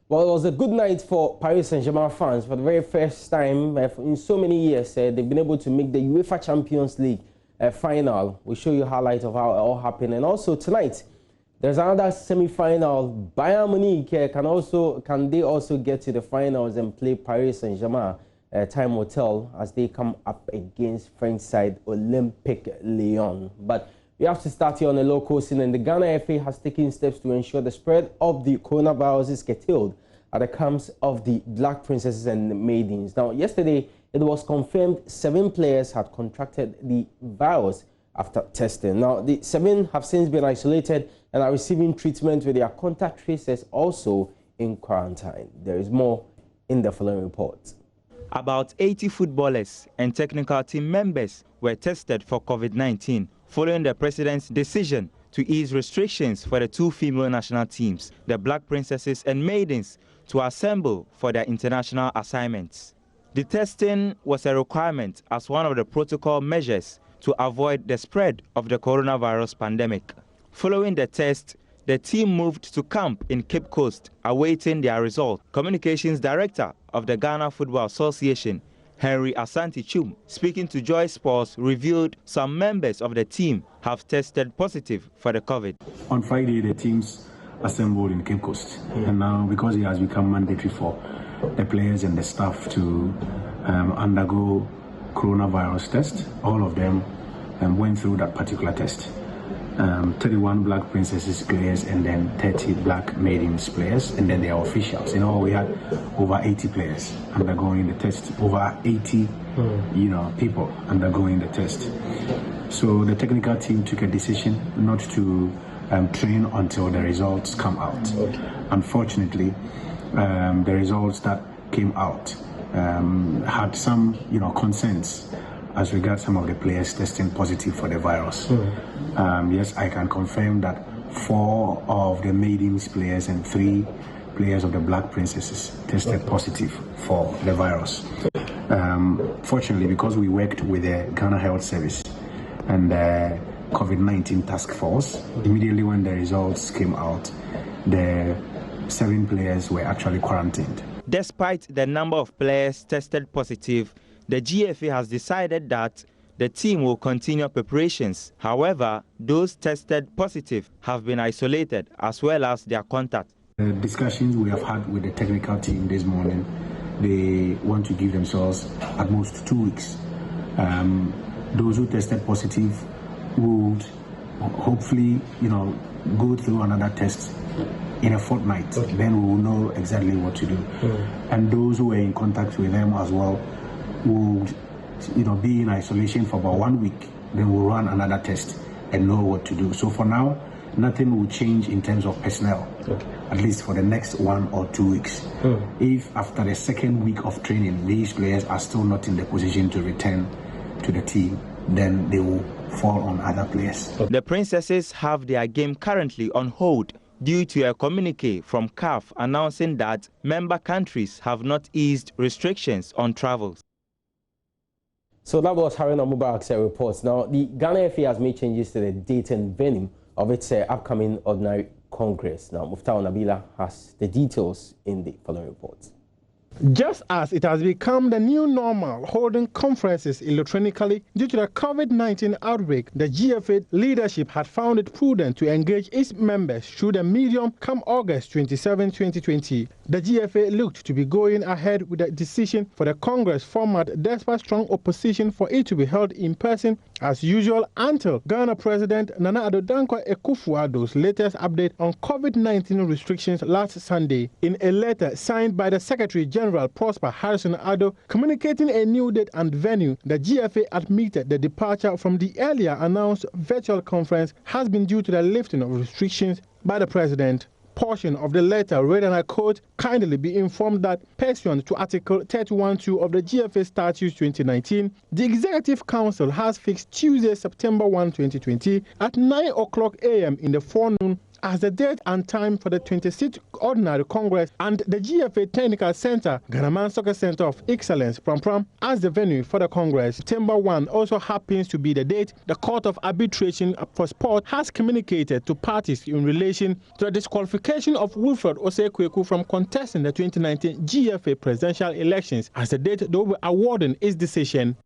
Well, it was a good night for Paris Saint-Germain fans. For the very first time in so many years, they've been able to make the UEFA Champions League final. We'll show you highlights of how it all happened. And also tonight, there's another semi-final. Bayern Munich can they also get to the finals and play Paris Saint-Germain time will tell as they come up against French side Olympique Lyon. But we have to start here on a local scene, and the Ghana FA has taken steps to ensure the spread of the coronavirus is curtailed at the camps of the Black Princesses and Maidens. Now, yesterday, it was confirmed 7 players had contracted the virus after testing. Now, the 7 have since been isolated and are receiving treatment with their contact tracers also in quarantine. There is more in the following report. About 80 footballers and technical team members were tested for COVID-19 following the president's decision to ease restrictions for the 2 female national teams, the Black Princesses and Maidens, to assemble for their international assignments. The testing was a requirement as one of the protocol measures to avoid the spread of the coronavirus pandemic. Following the test, the team moved to camp in Cape Coast, awaiting their result. Communications Director of the Ghana Football Association, Henry Asante Chum, speaking to Joy Sports, revealed some members of the team have tested positive for the COVID. On Friday, the teams assembled in Cape Coast, and now because it has become mandatory for the players and the staff to undergo coronavirus test, all of them went through that particular test. 31 Black Princesses players and then 30 Black Maidens players, and then their officials. In all, we had over 80 players undergoing the test, over 80 people undergoing the test. So the technical team took a decision not to train until the results come out. Okay. Unfortunately, the results that came out had some concerns as regards some of the players testing positive for the virus. Yes, I can confirm that 4 of the Maidens players and 3 players of the Black Princesses tested positive for the virus. Fortunately, because we worked with the Ghana Health Service and the COVID-19 task force, immediately when the results came out, the 7 players were actually quarantined. Despite the number of players tested positive, the GFA has decided that the team will continue preparations. However, those tested positive have been isolated as well as their contact. The discussions we have had with the technical team this morning, they want to give themselves at most 2 weeks. Those who tested positive would hopefully, go through another test in a fortnight. Okay. Then we will know exactly what to do. And those who were in contact with them as well would be in isolation for about 1 week. Then we'll run another test and know what to do. So for now, nothing will change in terms of personnel, at least for the next 1 or 2 weeks. If after the 2nd week of training, these players are still not in the position to return to the team, then they will fall on other players. The Princesses have their game currently on hold due to a communique from CAF announcing that member countries have not eased restrictions on travels. So that was Haruna Mubarak's reports. Now, the Ghana FA has made changes to the date and venue of its upcoming Ordinary Congress. Now, Muftau Nabila has the details in the following report. Just as it has become the new normal holding conferences electronically due to the COVID-19 outbreak, the GFA leadership had found it prudent to engage its members through the medium come August 27, 2020. The GFA looked to be going ahead with the decision for the Congress format despite strong opposition for it to be held in person as usual until Ghana President Nana Addo Dankwa Akufo-Addo's latest update on COVID-19 restrictions last Sunday. In a letter signed by the Secretary General Prosper Harrison Addo communicating a new date and venue, the GFA admitted the departure from the earlier announced virtual conference has been due to the lifting of restrictions by the President. Portion of the letter read, and I quote, "Kindly be informed that pursuant to Article 31(2) of the GFA Statutes 2019, the Executive Council has fixed Tuesday, September 1, 2020 at 9:00 a.m. in the forenoon as the date and time for the 26th Ordinary Congress, and the GFA Technical Center, Ghana Soccer Center of Excellence, Pram as the venue for the Congress. September 1 also happens to be the date the Court of Arbitration for Sport has communicated to parties in relation to the disqualification disqualification of Wilfred Osei-Kweku from contesting the 2019 GFA presidential elections as the date they will be awarding his decision.